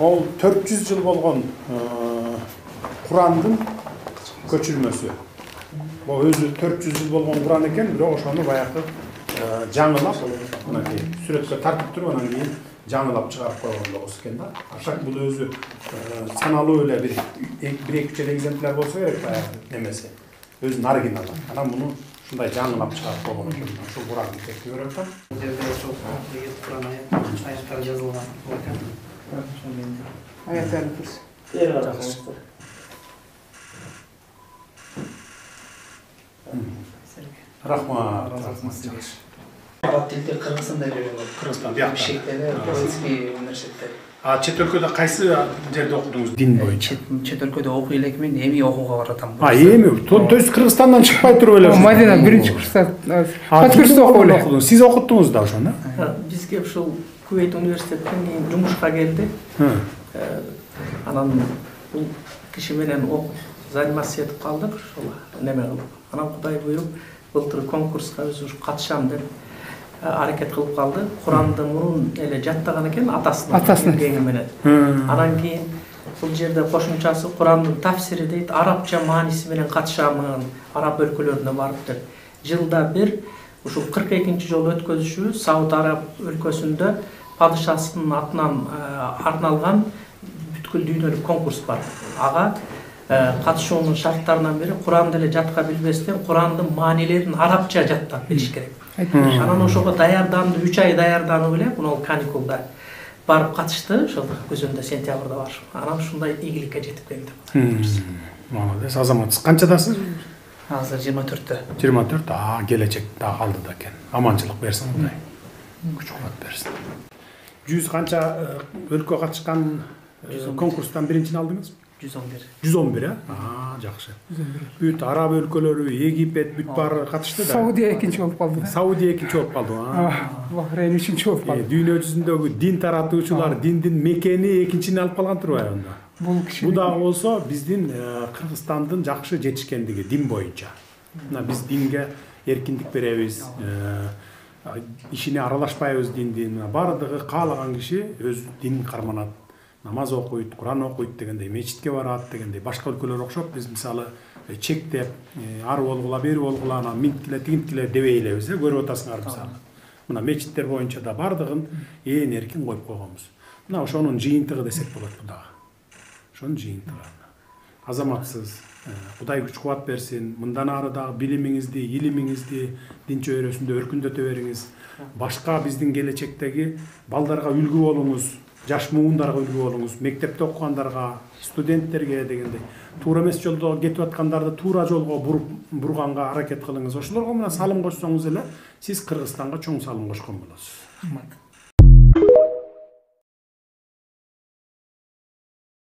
Ол 400 жыл болгон Курандын көчүрмөсү. Бул өзү 400 жыл болгон Куран экен, бирок ошону баягы жаңылап, мынакей сүрөткө тартып туруп, анан кийин жаңылап чыгарып койгондо экен да. Ашак бул өзү саналуу эле бир эки экземпляр болсо керек баягы немеси. Өзүнүн оригиналы. Анан муну ушундай жаңылап чыгарып койгон экен. Ушул Куранды текти көрүп атам. Жерде ошол Куран аяттар жазылган экен. Аяттарды көрсө. Бери караңыздар. Рахмат. Араб тилде Кыргызстанда үйрөнгөн. Кыргызстан бияқта. Бишкектеги Кыргызский университетте. Чет өлкөдө кайсы жерде окудуңуз дин боюнча? Чет өлкөдө окуй элекмин, эми окууга баратам. Эми? То есть Кыргызстандан чыкпай туруп эле. Мадина биринчи курста, курста окудуңуз. Сиз окуттуңуз да ошону? Бизге ушул Кувейт университеттен кийин жумушка келди. Анан бул киши менен заниматься этип калдык, ошол неме кылып. Анан Кудай буюп, былтыр конкурска өзү катышам деп аракет кылып калды. Куранды мурун эле жаттаган экен атасынын кеңи менен. Анан кийин бул жерде кошумчасы Курандын тафсири дейт, арабча мааниси менен катышамын, араб өлкөлөрүнө барып деп. Жылда бир ушул 42-нчи жолу өткөзүшү Сауд Араб өлкөсүндө падышасынын атынан арналган бүткүл дүйнөлүк конкурс бар. Ага катышуунун шарттарынан бири Куранды эле жатка билбестен Курандын маанилерин арабча жаттап билиш керек. Анан ошого даярданды, 3 ай даярданып эле, мына каникулда барып катышты, ошол көзөндө сентябрда бар. Анан ушундай ийгиликке жетип келди. Молодец, Азамат. Канчадасыз? Азыр 24-тө. 24, келечек да калды да экен. Аманчылык берсин Кудай. Күч-кубат берсин. 100 канча өлкө катышкан конкурстан биринчини алдыңыз? 111. 111, жакшы. Бүт араб өлкөлөрү, Египет, бүт баары катышты да. Саудия экинчи болуп калды. Саудия экинчи болуп калды. Бахрейн үчүнчү болуп калды. Дүйнө жүзүндөгү дин таратуучулар, диндин мекени экинчини алып калган турбайбы анда? Бул дагы болсо биздин Кыргызстандын жакшы жетишкендиги дин боюнча. Мына биз динге эркиндик беребиз, ишине аралашпайбыз диндин. Бардыгы каалаган киши өз динин карманат. Намаз окуйт, Куран окуйт дегендей, мечитке барат дегендей. Башка өлкөлөр окшоп биз мисалы чектеп, ары болгула, бери болгула, анан минткиле, тигинткиле дебей элебиз, көрүп атасыңар мисалы. Мына мечиттер боюнча да бардыгын ээн эркин коюп койгонбуз. Мына ошонун жыйынтыгы десек болот бул дагы. Ошонун жыйынтыгы. Азаматсыз, Кудай күч-кубат берсин. Мындан ары дагы билимиңизди, илимиңизди дин чөйрөсүндө өркүндөтө бериңиз. Башка биздин келечектеги балдарга үлгү болуңуз. Жаш муундарга үлгү болуңуз, мектепте окугандарга, студенттерге дегендей. Туура эмес жолдо кетип аткандарды туура жолго бурганга аракет кылыңыз. Ошолорго мына салым кошсоңуз эле, сиз Кыргызстанга чоң салым кошкон болосуз.